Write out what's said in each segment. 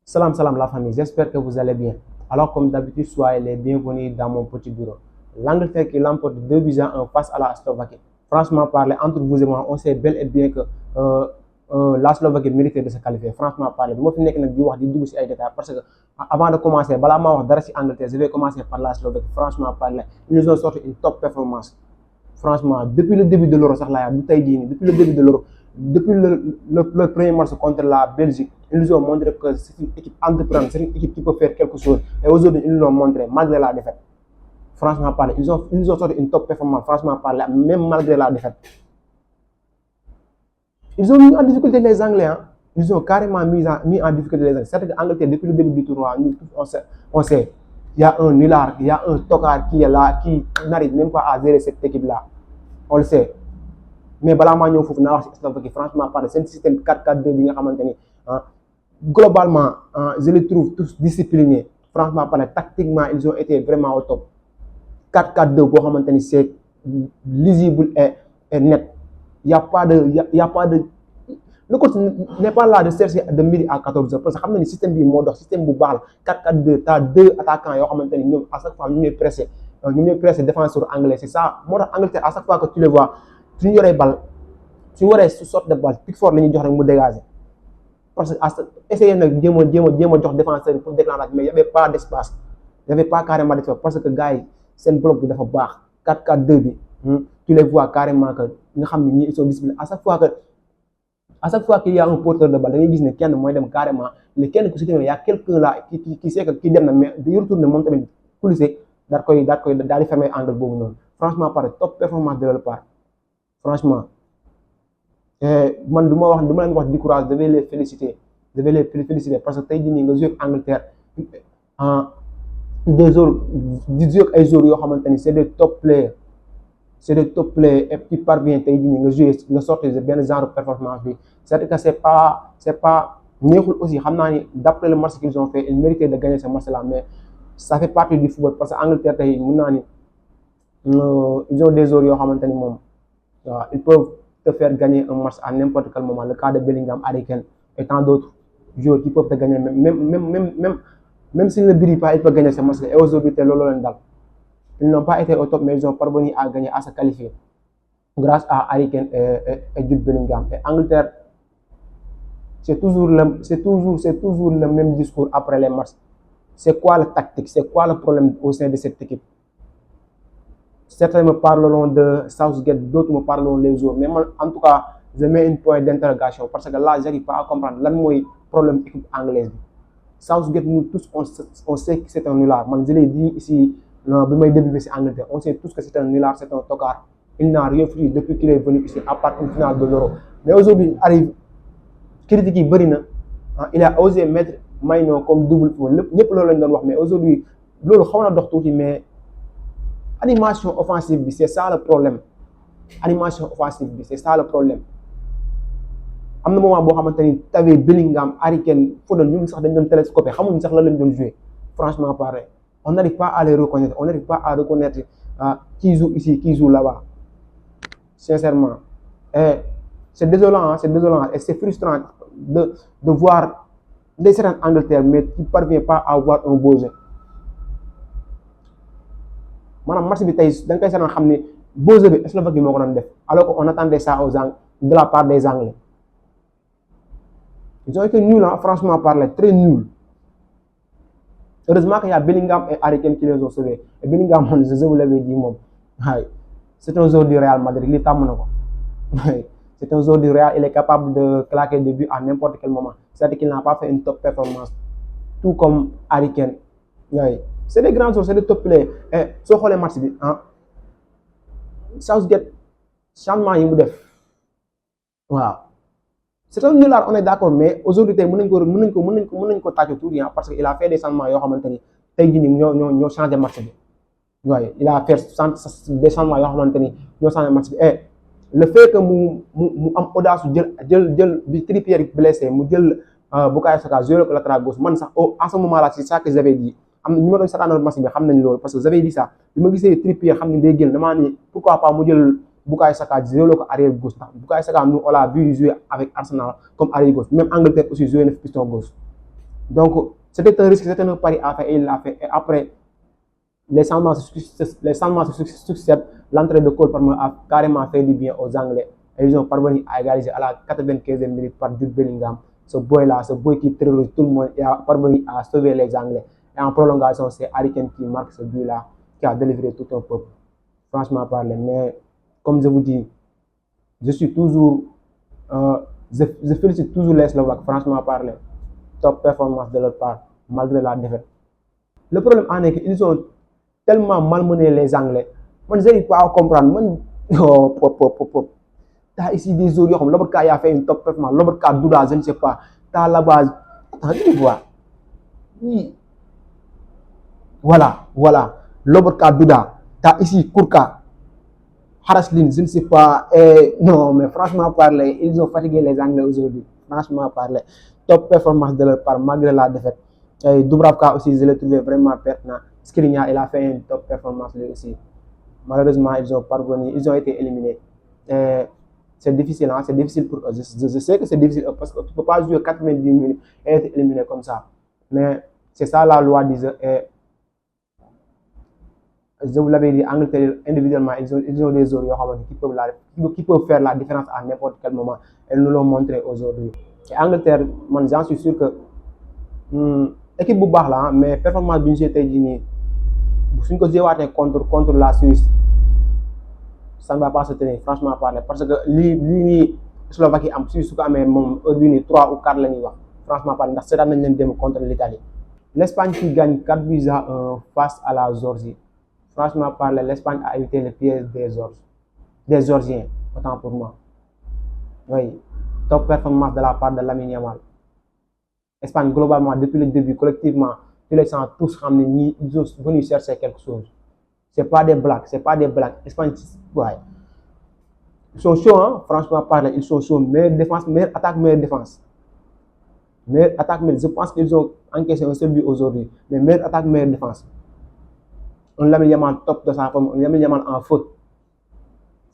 Salam, salam la famille, j'espère que vous allez bien. Alors comme d'habitude, soyez les bienvenus dans mon petit bureau. L'Angleterre qui l'emporte 2-1 face à la Slovaquie. Franchement parler, entre vous et moi, on sait bel et bien que la Slovaquie méritait de se qualifier. Franchement parler, moi je suis di wax di dugg ci ay détails parce que avant de commencer, balaa maa wax dara ci Angleterre, je vais commencer par la Slovaquie. Franchement parler, ils nous ont sorti une top performance. Franchement, depuis le début de l'Euro, depuis le début de l'Euro, depuis le premier match contre la Belgique, ils nous ont montré que c'est une équipe entreprenante, c'est une équipe qui peut faire quelque chose. Et aujourd'hui, ils nous l'ont montré, malgré la défaite. Franchement parlé, ils nous ont sorti une top performance, franchement parlé, même malgré la défaite. Ils ont mis en difficulté les Anglais, hein. Ils ont carrément mis en difficulté les Anglais. C'est-à-dire qu'Angleterre, depuis le début du tournoi, nous tous, on sait, il y a un nulard, il y a un tocard qui est là, qui n'arrive même pas à gérer cette équipe-là. On le sait. Mais balaa maa ñëw foofu naa wax ci Slovaquie franchement parler seen système 4-4-2 bi nga xamante ni globalement je les trouve tous disciplinés. Franchement parler tactiquement ils ont été vraiment au top. 4-4-2 boo xamante ni c'est lisible et net. Il y a pas de le coach n'est pas là de chercher de midi à 14h parce que xam na ni système bi moo dox système bu baax la 4-4-2 t'as deux attaquants yoo xamante ni ñoom à chaque fois ñu ñooy pressé défenseur anglais. C'est ça moo tax Angleterre à chaque fois que tu le vois suñu yoree bal suñu waree su sorte de balle Pickford la ñuy jox rek mu dégager parce que essayer nag jéem a jox défenseur pour déclencher mais y avait pas d'espace, y avait pas carrément d'espace parce que gars yi seen bloc bi dafa baax 4-4-2 bi tu les vois carrément que nga xam ne ñii ils sont disciplinés à chaque fois qu'il y a un porteur de balle da ngay gis ne kenn mooy dem carrément mais kenn ku si demee y a quelqu'un là qui sait que ki dem na mais di retourner moom tamit coulissé daal di fermer angle boobu noonu. Franchement par top performance de leur part. Franchement man du ma leen wax du courage, je vais les féliciter parce que tey jii nii nga joué ak Angleterre en 2 heures di joué ak ay joueurs yoo xamante ni c'est des top players et puis parvient tey jii nii nga joué nga sorti benn genre performance bi c'est que c'est pas neexul aussi xam naa ni d'après le match qu'ils ont fait ils méritaient de gagner ce match là mais ça fait partie du football parce que Angleterre tey mën naa ni ils ont des joueurs yoo xamante ni moom waaw ils peuvent te faire gagner un match à n'importe quel moment. Le cas de Bellingham, Harry Kane et tant d'autres joueurs qui peuvent te gagner même s'ils ne brillent pas, ils peuvent gagner ce match. Et aujourd'hui, ils n'ont pas été au top, mais ils ont parvenu à gagner, à se qualifier grâce à Harry Kane et Jude Bellingham. Et Angleterre, c'est toujours le même discours après les matchs. C'est quoi la tactique? C'est quoi le problème au sein de cette équipe? Certains me parleront de Southgate, d'autres me parleront les autres. Mais moi, en tout cas, je mets un point d'interrogation parce que là, j'arrive pas à comprendre le problème de l'équipe anglaise. Southgate, nous tous, on sait que c'est un nulard. Moi, je l'ai dit ici, début c'est Angleterre. On sait tous que c'est un nulard, c'est un tocard. Il n'a rien fait depuis qu'il est venu ici, à part une finale de l'Euro. Mais aujourd'hui, il arrive, critique Berina, il a osé mettre Maïno comme double pour mais aujourd'hui, mais animation offensive, c'est ça le problème. Animation offensive, c'est ça le problème. À un moment où tu avais Bellingham, Harry Kane, Foden, nous avons télescopé, nous savons jouer. Franchement, pareil. On n'arrive pas à les reconnaître. On n'arrive pas à reconnaître qui joue ici, qui joue là-bas. Sincèrement. C'est désolant, et c'est frustrant de voir des certains Angleterre, mais qui ne parvient pas à avoir un beau jeu. Maanaam match bi tey da nga koy seetaan xam ne beau jeu bi Slovaquie moo ko doon def alors qu'on attendait ça de la part des Anglais. Ils ont été nuls, franchement parler, très nuls. Heureusement qu'il y a Bellingham et Harry Kane qui les ont sauvés. Et Bellingham, je vous l'avais dit, c'est un joueur du Real Madrid, il est tam na ko. C'est un joueur du Real, il est capable de claquer des buts à n'importe quel moment. C'est-à-dire qu'il n'a pas fait une top performance, tout comme Harry Kane. C'est des grands joueurs, c'est des top players. Et soo xoolee match bi Southgate changement yi mu def waaw c'est un nulard, on est d'accord, mais aujourd'hui tey mën nañ ko tàccu tout parce que il a fait des changements yoo xamante ni tey jii nii ñoo changé match bi. waaye il a fait des changements yoo xamante ni ñoo changé match bi et le fait que mu am audace jël bi Trippier blessé mu jël Bukayo Saka joué le latéral gauche man sax à ce moment là c'est ça que j'avais dit. am na ñu ma doon seetaanal match bi xam nañ loolu parce que j'avais dit ça bi ma gisee Trippier xam ne day génn damaa ni pourquoi pas mu jël Bukayo Saka joué ko arrière gauche ndax Bukayo Saka nous on l'a vu jouer avec Arsenal comme arrière gauche même Angleterre aussi joué na piston gauche Donc, c'était un risque, c'était un pari à faire et il l'a fait. Et après, les changements se succèdent. L'entrée de Cole Palmer a carrément fait du bien aux Anglais. Et ils ont parvenu à égaliser à la 95e minute par Jude Bellingham. Ce boy qui terrorise tout le monde, et a parvenu à sauver les Anglais. Et en prolongation, c'est Harry Kane qui marque ce but-là, qui a délivré tout un peuple. Franchement parlé. Mais comme je vous dis, je suis toujours, euh, je félicite toujours les Slovaques, franchement parlé. Top performance de leur part, malgré la défaite. Le problème en est qu'ils ont tellement malmené les Anglais. Moi, je n'arrive pas à comprendre. Moi, oh, pop, pop, pop, pop. T'as ici des autres, comme Lobotka a fait une top performance, Lobotka Douda, je ne sais pas. T'as la base. Tu vois. Oui. Voilà. Lobotka Douda. T'as ici Kourka, Haraslin, je ne sais pas. Non, mais franchement parler, ils ont fatigué les Anglais aujourd'hui. Franchement parler. Top performance de leur part, malgré la défaite. Et Dubravka aussi, je l'ai trouvé vraiment pertinent. Skriniar, il a fait une top performance lui aussi. Malheureusement, ils ont été éliminés. C'est difficile, hein, c'est difficile pour eux. Je sais que c'est difficile parce que tu ne peux pas jouer 90 minutes et être éliminé comme ça. Mais c'est ça la loi du jeu. Et je vous l'avais dit, Angleterre, individuellement, ils ont des joueurs qui peuvent faire la différence à n'importe quel moment. Elles nous l'ont montré aujourd'hui. Et Angleterre, j'en suis sûr que équipe bu baax la, mais performance bi ñu see tey jii nii suñ ko jéewaatee contre la Suisse, ça ne va pas se tenir, franchement parler, parce que lii nii Slovaquie am Suisse su ko amee moom heure bii nii 3 ou 4 la ñuy wax, franchement parler, ndax seetaan nañ leen dem contre l'Italie. L'Espagne qui gagne 4-1 face à la Géorgie. Franchement parler, l'Espagne a évité le piège des Géorgiens, autant pour moi. Oui, top performance de la part de Lamine Yamal. Espagne, globalement, depuis le début, collectivement, tu les sens tous ramenés, ils sont venus chercher quelque chose. C'est pas des blagues. Espagne, ouais. Ils sont chauds, hein? Franchement parler, ils sont chauds. Meilleure défense, meilleure attaque, meilleure défense. Meilleure attaque, meilleure. Je pense qu'ils ont encaissé un seul but aujourd'hui. Mais meilleure attaque, meilleure défense. On Lamine Yamal top de sa forme, on Lamine Yamal en faute.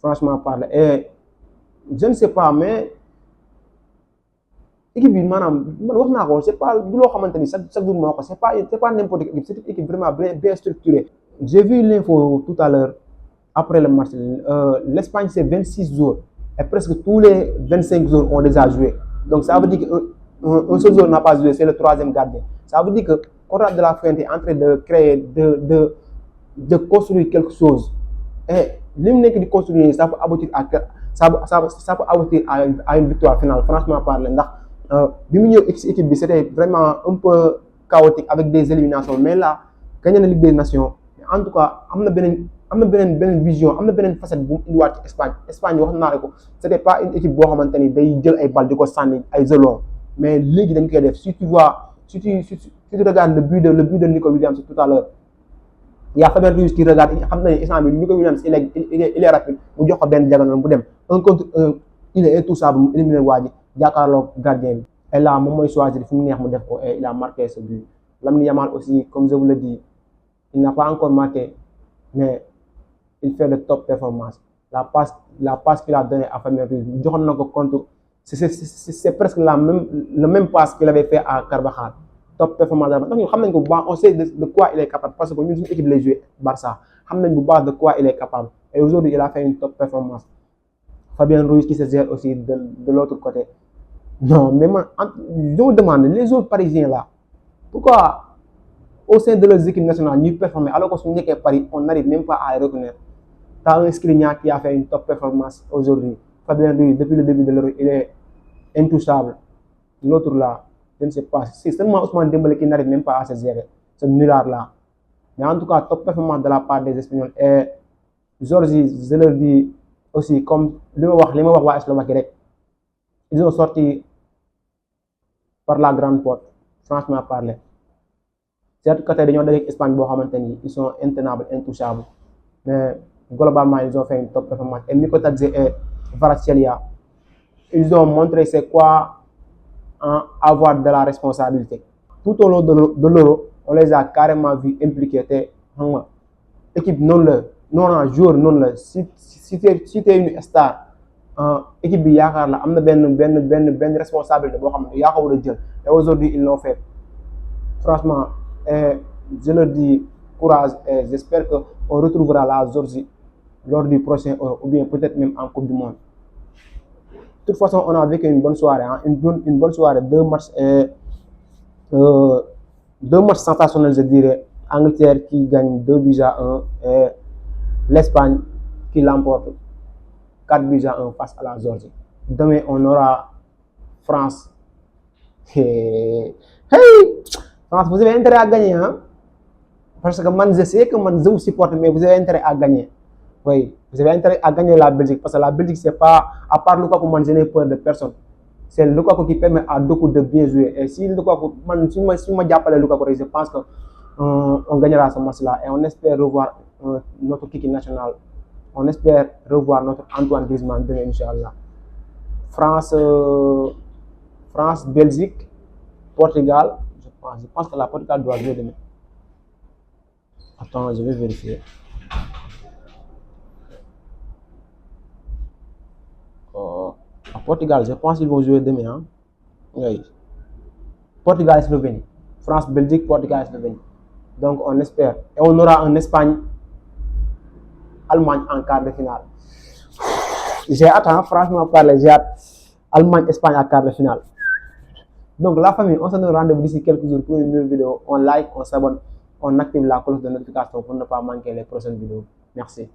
Franchement parler. Et je ne sais pas, mais équipe bi maanaam man wax naa ko c'est pas du loo xamante ni chaque jour moo ko c'est pas n'importe quelle équipe, c'est une équipe vraiment bien structurée. J'ai vu l'info tout à l'heure après le match. L'Espagne c'est 26 joueurs et presque tous les 25 joueurs ont déjà joué. Donc ça veut dire qu'un seul joueur n'a pas joué, c'est le troisième gardien. Ça veut dire que Konrad de la Fuente est en train de créer, de construire quelque chose. Et li mu nekk di construire, ça peut aboutir à une victoire finale, franchement parler. Ndax bi mu ñëw équipe bi c'était vraiment un peu chaotique avec des éliminations, mais là gagné na Ligue des Nations. En tout cas am na beneen vision, am na beneen facette bu mu indiwaat ci Espagne wax naa ko c'était pas une équipe boo xamante ni day jël ay balles di ko sànni ay gelons, mais léegi dañ koy def. Si tu regardes le but de Nico Williams tout à l'heure, il y a Fabien Ruiz qui regarde, xam na instant bi Nico Williams il est rapide, mu jox ko benn diagonale bu dem 1 contre 1, il est intouchable, mu éliminer waa ji jàkkaarloo gardien bi. Et là moom mooy choisir fu mu neex mu def ko et il a marqué ce but. Lamine Yamal aussi, comme je vous le dis, il n'a pas encore marqué, mais il fait de top performance. La passe qu'il a donnée à Fabien Ruiz, joxoon na ko contre, c'est presque le même passe qu'il avait fait à Carvajal. Top performance. Donc ñu xam nañ ko bu baax, on sait de quoi il est capable, parce que ñun suñu équipe lay joué Barça, xam nañ bu baax de quoi il est capable. Et aujourd'hui il a fait une top performance. Fabien Ruiz qui se gère aussi de l'autre côté. Non, mais moi, je me demande, les autres Parisiens là, pourquoi au sein de leurs équipes nationales, nous performons alors que sur l'équipe Paris, on n'arrive même pas à les reconnaître. Tu as un Skriniar qui a fait une top performance aujourd'hui. Fabien Ruiz, depuis le début de l'Euro, il est intouchable. L'autre là, je ne sais pas. C'est seulement Ousmane Dembélé qui n'arrive même pas à se gérer, ce nulard là. Mais en tout cas, top performance de la part des Espagnols. Et Georgie, je leur dis aussi, comme les Slovaques, ils ont sorti par la grande porte, franchement parler. Certes, côté de l'Espagne, ils sont intenables, intouchables. Mais globalement, ils ont fait une top performance. Et Mikotadze et Kvaratskhelia, ils ont montré c'est quoi avoir de la responsabilité. Tout au long de l'Euro, on les a carrément vus impliqués. Équipe non joueur non. Si tu es une star, équipe bi yaakaar la am na benn responsabilité boo xam ne yaa ko war a jël. Et aujourd'hui ils l'ont fait. Franchement, je leur dis courage et j'espère qu'on retrouvera la Géorgie lors du prochain Euro ou bien peut-être même en Coupe du Monde. De toute façon, on a vécu une bonne soirée, hein, une bonne soirée, deux matchs sensationnels, je dirais. Angleterre qui gagne 2 buts à 1 et l'Espagne qui l'emporte 4 buts à 1 face à la Géorgie. Demain, on aura France. Hey, France, vous avez intérêt à gagner, hein? Parce que moi, je sais que moi, je vous supporte, mais vous avez intérêt à gagner. Oui, vous avez intérêt à gagner la Belgique. Parce que la Belgique, c'est pas, à part Lukaku, moi, je n'ai peur de personne. C'est Lukaku qui permet à Doku de bien jouer. Et si Lukaku, si moi j'appelle Lukaku, je pense qu'on gagnera ce match-là. Et on espère revoir notre Kiki national. On espère revoir notre Antoine Griezmann demain, Inch'Allah. France, France, Belgique, Portugal. Je pense que la Portugal doit jouer demain. Attends, je vais vérifier. Portugal, je pense qu'ils vont jouer demain. Hein? Oui. Portugal et Slovénie. France, Belgique, Portugal et Slovénie. Donc on espère. Et on aura en Espagne, Allemagne en quart de finale. J'ai hâte, hein, franchement parler, j'ai hâte. Allemagne, Espagne en quart de finale. Donc la famille, on se donne rendez-vous d'ici quelques jours pour une nouvelle vidéo. On like, on s'abonne, on active la cloche de notification pour ne pas manquer les prochaines vidéos. Merci.